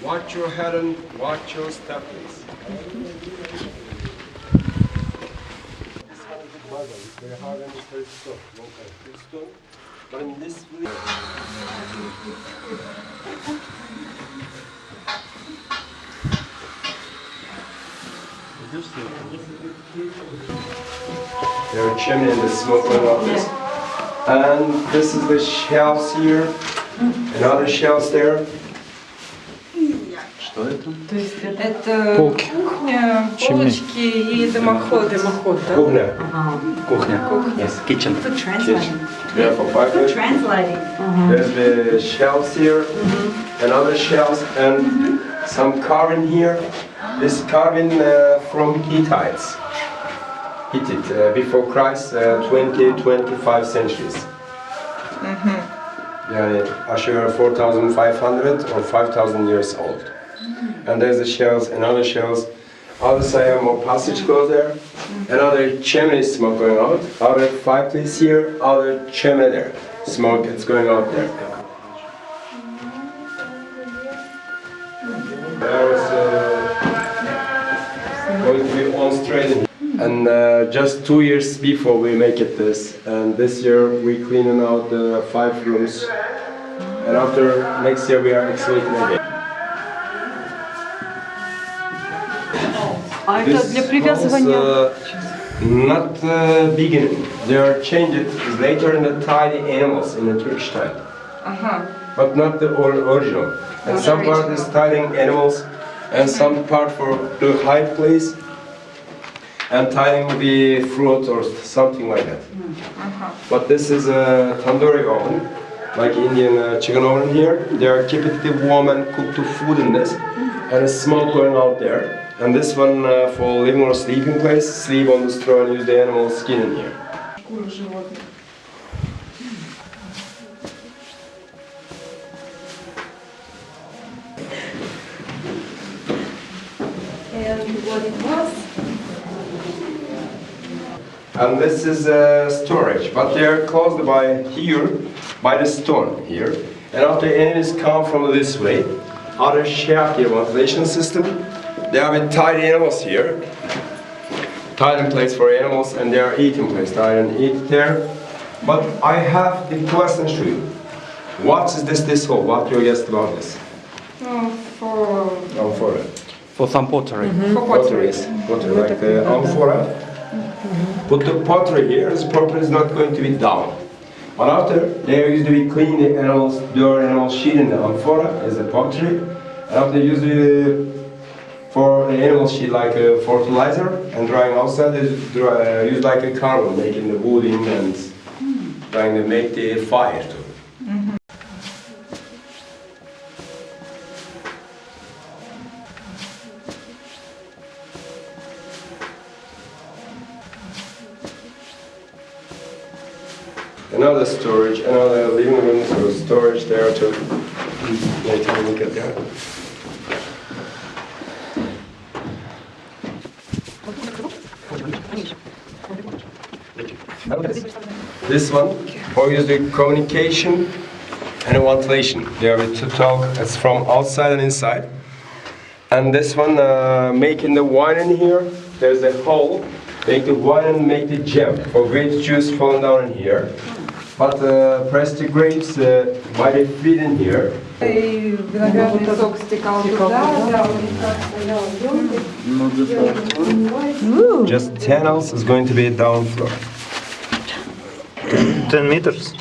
Watch your head and watch your step, please. Very hard and very soft. Very stone. But in this way, there are chimney and the smoke going out this. And this is the shelves here, and other shelves there. Что это? То есть это кухня, полочки и дымоход. Дымоход, да? Кухня. Кухня. Yes, kitchen. For translating. Yeah, for fireplace. Translating. There's the shelves here, and other shelves, and some carving here. This carving from Hittites. Hittite, before Christ, 20-25 centuries. Yeah, Ashur 4,500 or 5,000 years old. And there's the shells and other shells. Other side more passage goes there. Another chimney smoke going out. Other fireplace here, other chimney there. Smoke it's going out there. There is going to be on straight. And just 2 years before we make it this. And this year we cleaning out the 5 rooms. And after next year we are excavating again. А это для привязывания? Not the beginning. They are changed later in the tiny animals in the Turkish time. But not the original. And some part is tidying animals, and some part for the high place, and tidying the fruit or something like that. But this is a tandoori oven, like Indian chicken oven here. They are keeping the warm and cook the food in this, and a smoke going out there. And this one for living or sleeping place, sleep on the straw and use the animal skin in here. And what it was? And this is storage, but they are closed by here, by the stone here. And after enemies come from this way, other shaft here, ventilation system. They have tied animals here, tied in place for animals, and they are eating place, tied and eat there. But I have the question to you. What is this hole? What do you guess about this? Amphora. For some pottery. Pottery, yes. Pottery, like the amphora. Put the pottery here, this pottery is not going to be down. But after, they usually clean the animals, their animal sheet in the amphora is the pottery. And after usually for the animal sheet like a fertilizer, and drying outside is used like a carbon, making the wood in and trying to make the fire too. Another storage, another living room, so storage there too. Later we look at that. This one for the communication and ventilation. There are two talk. It's from outside and inside. And this one making the wine in here. There's a hole. Make the wine and make the jam for grape juice falling down in here. But press the grapes by the feet in here. Виноградный сок стекал туда, Just 10 ounces is going to be down floor. 10 meters.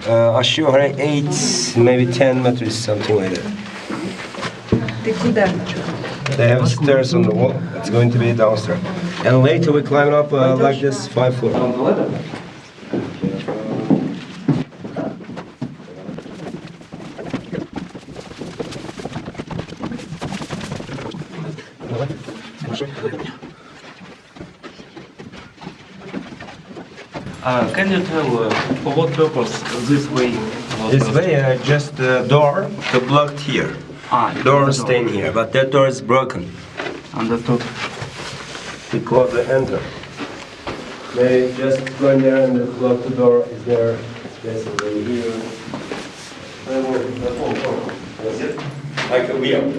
Ashur 8, maybe 10 meters, something like that. Ты куда? They have stairs on the wall. It's going to be downstairs. And later we climb up like this 5 floor. Can you tell for what purpose this way? This way, just the door, the blocked here. Door staying here, but that door is broken. Understood. We close the enter. They just go in there and block the door. Is there? It's basically here. Like a wheel.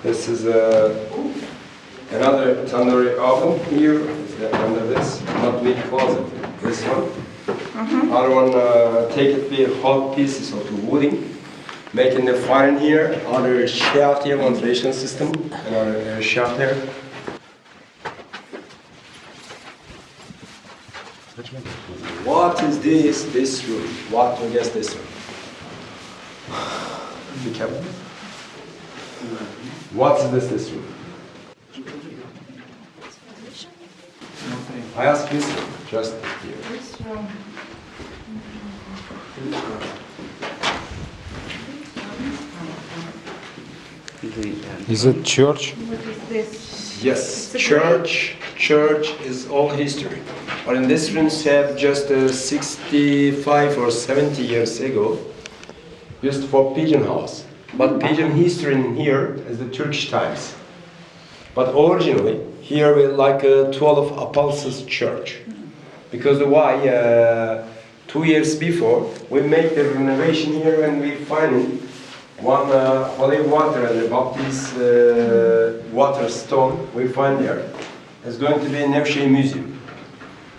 This is another tandoori oven here. Is that under this? Not with closet. This one. Other one, take it with hot pieces of wooding, making the fire in here. Other shaft here, ventilation system. Another shaft there. What is this? This room. What do you guess this room? Be careful. What is this room? I ask this room, just here. This room. Is it church? What is this? Yes, church. Church is all history. But in this room, said just 65 or 70 years ago, used for pigeon house. But pigeon history in here is the Turkish times. But originally, here we like a 12 Apostles church. Because why? 2 years before, we make the renovation here and we find one holy water and the Baptist water stone we find there. It's going to be in Nevşehir Museum.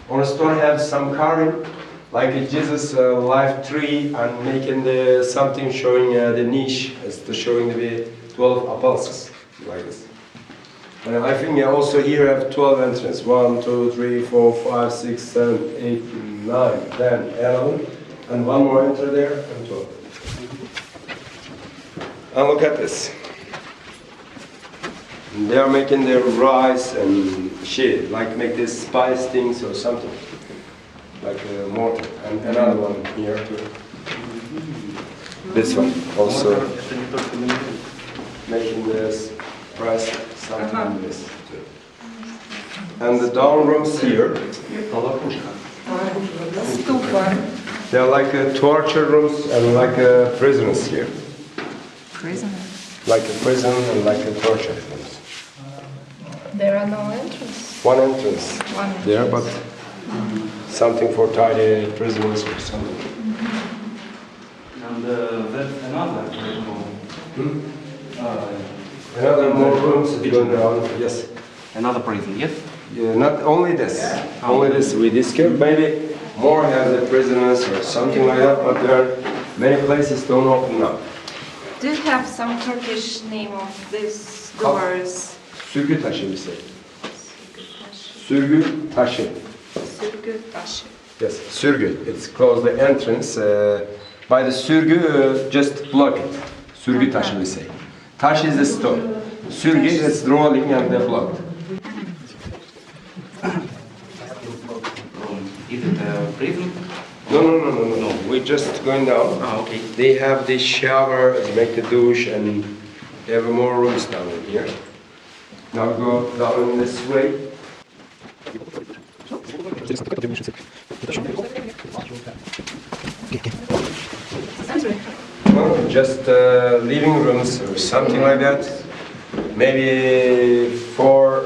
On the stone have some carving, like a Jesus life tree and making the something showing the niche, as the showing the 12 apostles, like this. And I think also here have 12 entrances. 1, 2, 3, 4, 5, 6, 7, 8, 9, 10, 11, and one more enter there, and 12. And look at this. They are making their rice and shit, like make this spice things or something. Like a mortar. And another one here too. This one also making this rice, something like this too. And the down rooms here, Ступа. they are like torture rooms and like prisoners here. Prison. Like a prison and like a torture rooms. There are no entrance. One entrance One there, entrance. but something for tidy prisoners or something. And that's another room. Another more rooms going around. Yes. Another prison, yes? Yeah, not only this. Only this we discovered. Maybe more have the prisoners or something like that, but there are many places don't open up. Do you have some Turkish name of these doors? Sürgü taşı we say. Sürgü taşı. Sürgü taşı. Yes, sürgü. It's close the entrance. By the sürgü, just block it. Sürgü taşı we say. Taş is the stone. Sürgü is rolling and they blocked. Is it a prison? No. We're just going down. Ah, okay. They have the shower, make the douche, and they have more rooms down in here. Now go down this way. No, just living rooms or something like that. Maybe for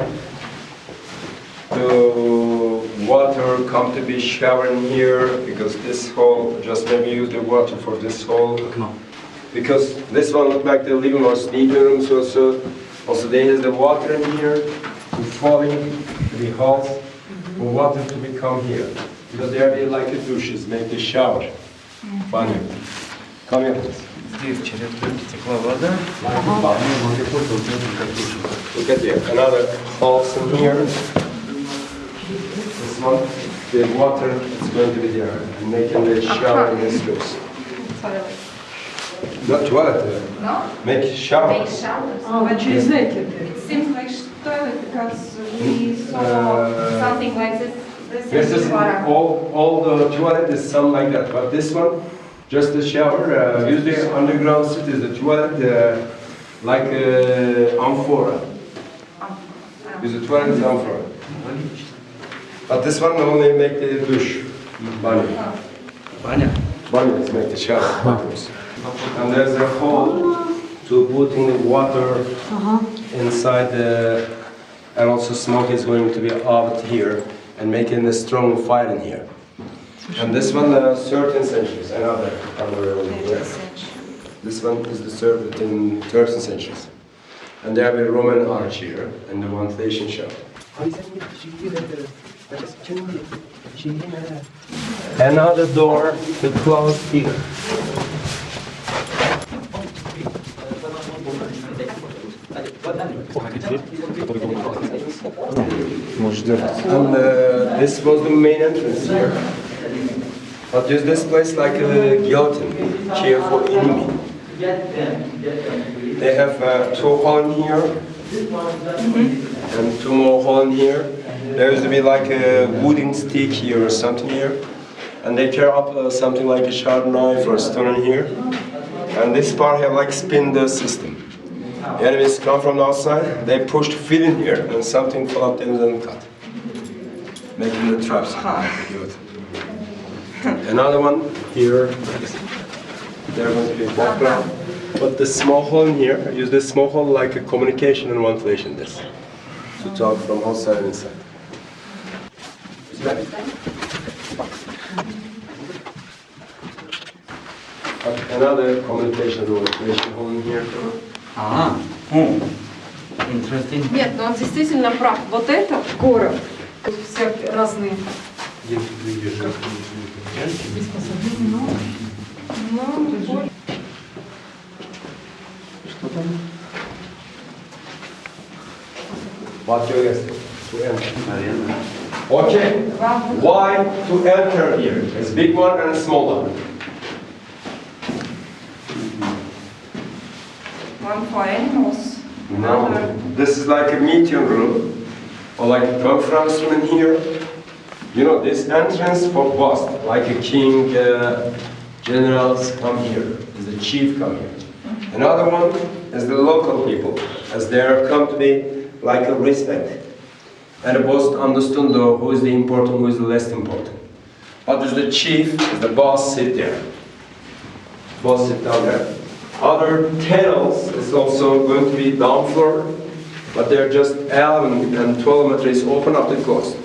the water come to be showering here because this hole just maybe use the water for this hole. No. Because this one look like the living or sleeping rooms also. Also there is the water in here, it's falling to the holes for water to become here. Because there be like a douches, make the shower. Баня. Come here. Здесь через дырки текла вода. Look at there, another holes in here. This one, the water is going to be there, and making the shower in this house. Toilet. Not toilet, No? make shower. Make showers. А через эти? It seems like toilet because we saw something like this. This is all the toilet is some like that, but this one, just the shower. Usually underground city is the toilet like amphora. Is the toilet is amphora. But this one only make the douche. Banyo. Баня. Banyo is make the shower. bathrooms. And there's a hole to putting the water inside and also smoke is going to be out here and making a strong fire in here. And this one, 13th century, another over here. This one is the 13th century. And there will be Roman arch here and the ventilation shaft. Another door to close here. And this was the main entrance here. But use this place like a guillotine, chair for enemy. They have 2 holes in here and 2 more holes in here. There used to be like a wooden stick here or something here. And they carry up something like a sharp knife or a stone in here. And this part have like spindle system. The enemies come from the outside, they push the feet in here and something fall up them and cut. Making the traps. Good. Another one here. There going to be a background. But the small hole in here, I use this small hole like a communication and ventilation disc to talk from outside and inside. Another communication and ventilation hole in here. Ага. Interesting. Нет, но он действительно прав. Вот это город. Всякие разные. What you guess? To enter. Okay. Why to enter here? It's a big one and a small one. One for animals. No. This is like a meeting room or like a conference room in here. You know, this entrance for boss, like a king, generals come here, is the chief come here. Another one is the local people, as they are come to be like a respect. And the boss understand who is the important, who is the less important. But is the chief, is the boss sit there. Boss sit down there. Other tunnels is also going to be down floor, but they're just 11 and 12 meters open up the coast.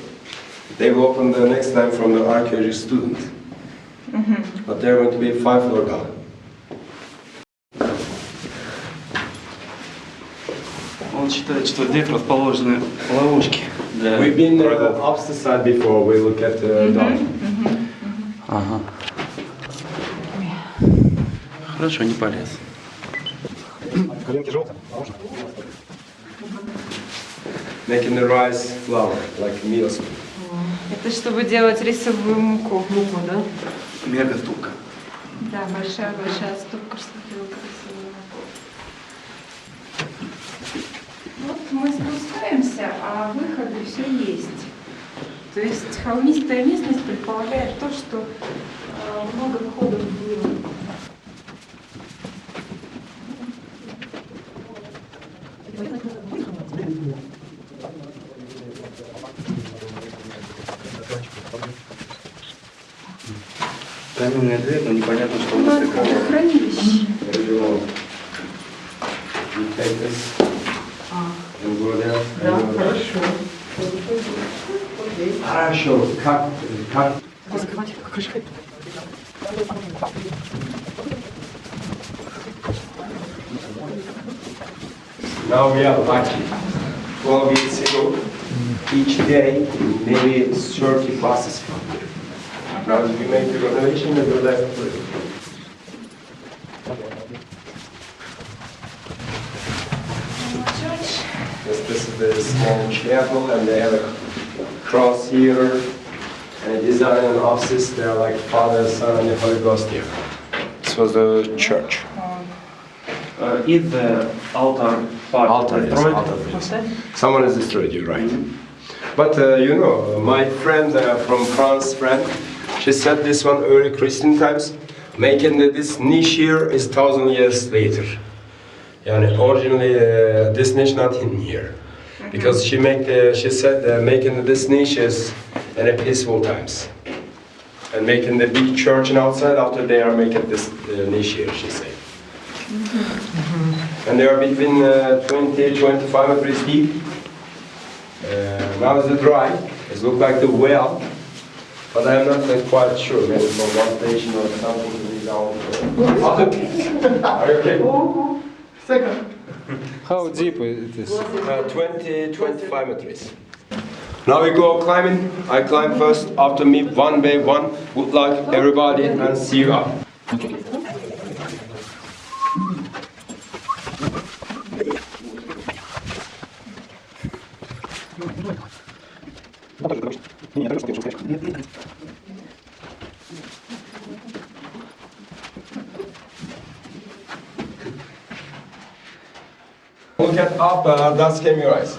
They will open the next time from the archaeology student. But they're going to be 5 floor down. Он считает, что здесь расположены ловушки для We've been врагов. up the side before, we look at down. Ага. Хорошо, не полез. Making the rice flour, like meal spoon. Это чтобы делать рисовую муку. Муку, да? Мега ступка. Да, большая ступка, чтобы делать рисовую муку. Вот мы спускаемся, а выходы все есть. То есть холмистая местность предполагает то, что много входов было. Каменная дверь, но непонятно, что она такая. Хранилище. Да, хорошо. Хорошо, как? Now we are lucky. 12 years ago, each day, maybe 30 buses come here. Now we make the renovation and we left for it. This is the small chapel, and they have a cross here, and a design and offices. They're like Father, Son, and the Holy Ghost here. This was the church. Is the altar part Altar, yes, destroyed? altar, yes. Someone has destroyed, you're right. But you know, my friend from France, she said this one early Christian times, making this niche here is 1,000 years later. And originally this niche not in here, because she said making this niche is in a peaceful times, and making the big church and outside after they are making this niche here, she said. And they are between 20-25 meters deep. Now it's dry. It looks like the well. But I'm not quite sure. Maybe from one station or something to be down. Are you okay? How deep it is? 25 meters. Now we go climbing. I climb first after me, one by one. Good luck, everybody, and see you up. Look at up, that's came your eyes.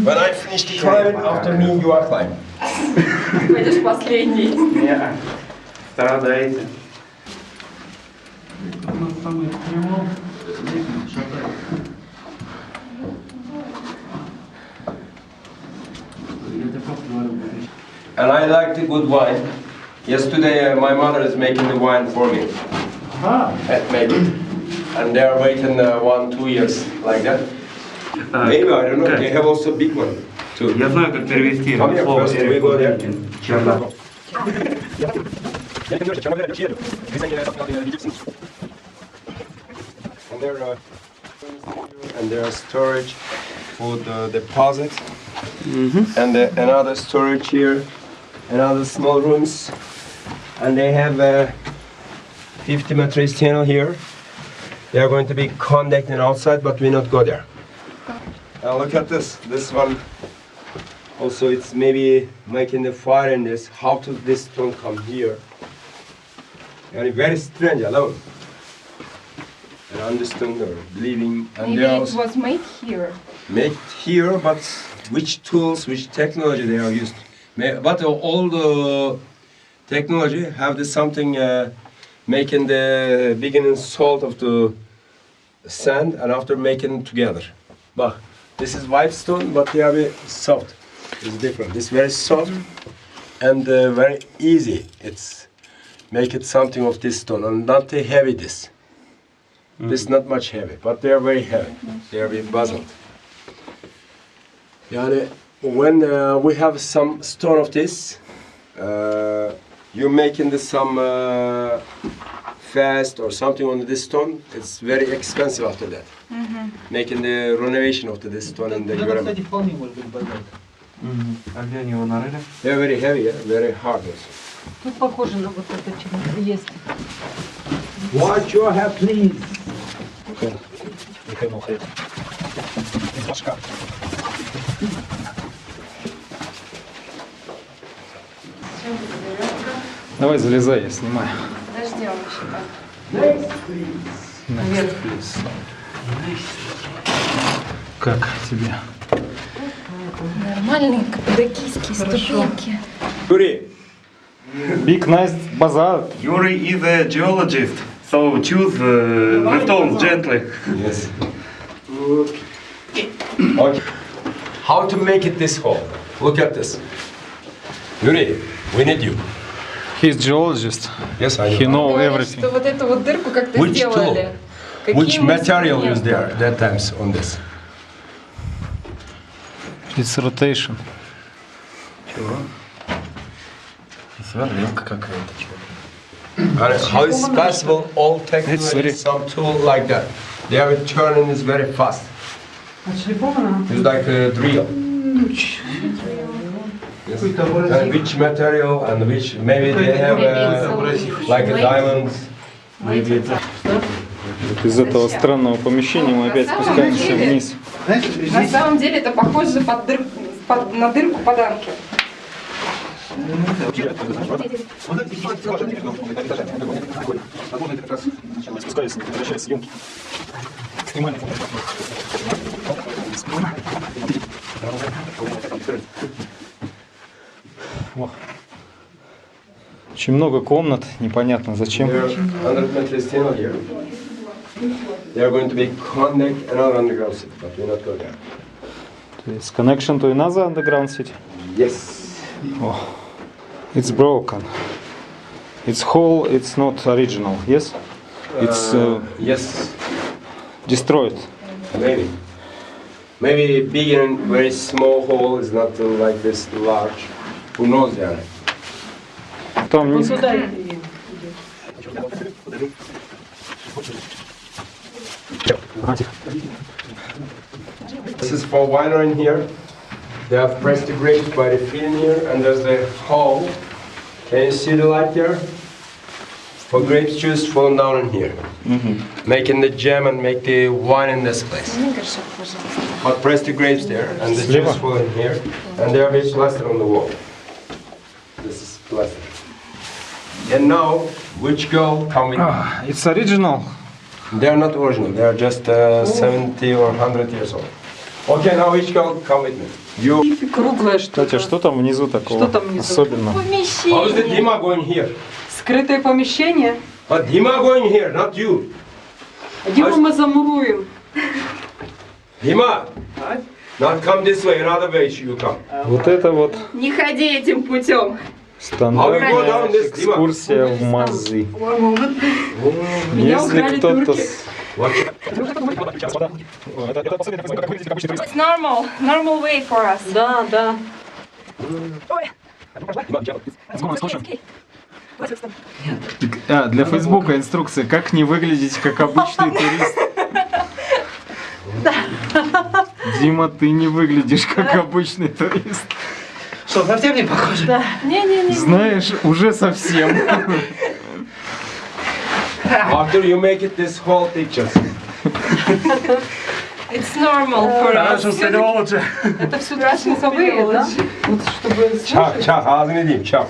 When I finish the climbing, after me you are climbing. Пойдешь последний. Не, страдаете. And I like the good wine. Yesterday my mother is making the wine for me. At maybe. And they are waiting 1-2 years like that. Maybe, I don't know, they have also big one too. Я знаю, как перевести Come here слово first, we go there. чердак. And there are storage for the deposit. And another storage here, another small rooms. And they have a 50 meters tunnel here. They are going to be conducting outside, but we not go there. Now look at this one. Also, it's maybe making the fire in this. How to this stone come here? And very strange alone. And understand or believing. And Maybe they are it also was made here. made here, but which tools, which technology they are used? But all the technology have the something making the beginning salt of the sand and after making together. But this is white stone, but they are very soft. It's different. It's very soft and very easy. It's make it something of this stone and not heavy. This is not much heavy, but they are very heavy. They are with basalt. Yani, when we have some stone of this, you're making this some fast or something on this stone. It's very expensive after that. Making the renovation of this stone and the Кстати, вполне может быть базальт. А где они его нарыли? They're very heavy, yeah? Very hard also. Тут похоже на вот это, чем есть. Watch your head, please. Давай залезай, я снимаю. Подождем еще так. Next, please. Как тебе? Нормальные каппадокийские ступеньки. Yuri, Big nice bazaar. Yuri is a geologist, so choose the stones gently. yes. Okay. How to make it this hole? Look at this. Yuri, we need you. He's geologist. Yes, I He know. know Говорит, everything. что вот эту вот дырку как-то Which сделали. tool? Which Каким material is инструментом? there that times on this? It's rotation. Сверлилка какая-то. And how is possible all technology some tool like that? They are turning is very fast. Отшлифовано? It's like a drill. Yes. And which material and which maybe they have like a diamonds. Maybe it's Вот из этого странного помещения мы опять спускаемся вниз. Знаешь, На здесь самом деле это похоже на дырку под анкер. Спускаясь, возвращаясь съемки. Очень много комнат, непонятно зачем. There are 100 meters tunnel here. They are going to be connect another underground city, but we not go there. It's connection to another underground city. Yes. Oh, it's broken. It's whole. It's not original. Yes, it's Yes, destroyed. maybe. Maybe big and very small hole is not like this large. Who knows that? там Вот низ. туда и This is for winery in here. They have pressed the grapes by the feet in here, and there's the hole. Can you see the light there? For grapes juice falling down in here. Making the jam and make the wine in this place. But press the grapes there, and the juice fall in here. And there is plaster on the wall. This is plaster. And now, which girl come with me? It's original. They are not original. They are just 70 or 100 years old. Okay, now which girl come with me? You. круглое что-то. Кстати, что там внизу такого Что там внизу? особенного? How is the Dima going here? Скрытое помещение. But Dima going here, not you. Диму мы замуруем. Dima, not come this way. Another way you come. Вот это вот Не ходи этим путем. стандартная экскурсия в Мазы. Если кто-то... It's normal way for us. Да, да. Для Фейсбука инструкция, как не выглядеть как обычный турист. Дима, ты не выглядишь как обычный турист. Что, совсем не похоже? Да. Не-не-не. Знаешь, уже совсем. After you make it this whole pictures. It's normal for us. лучше. Это все звуковые, да? Вот чтобы Çak, çak, ağzını diyeyim, çak.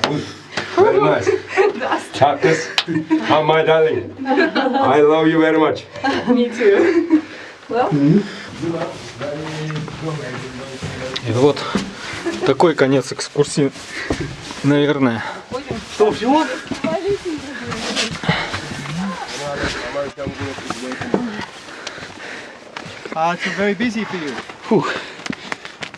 Very nice. Çak this. Oh, my darling. I love you very much. Me too. И вот такой конец экскурсии, наверное. Что, всего? It's very busy for you. Фух.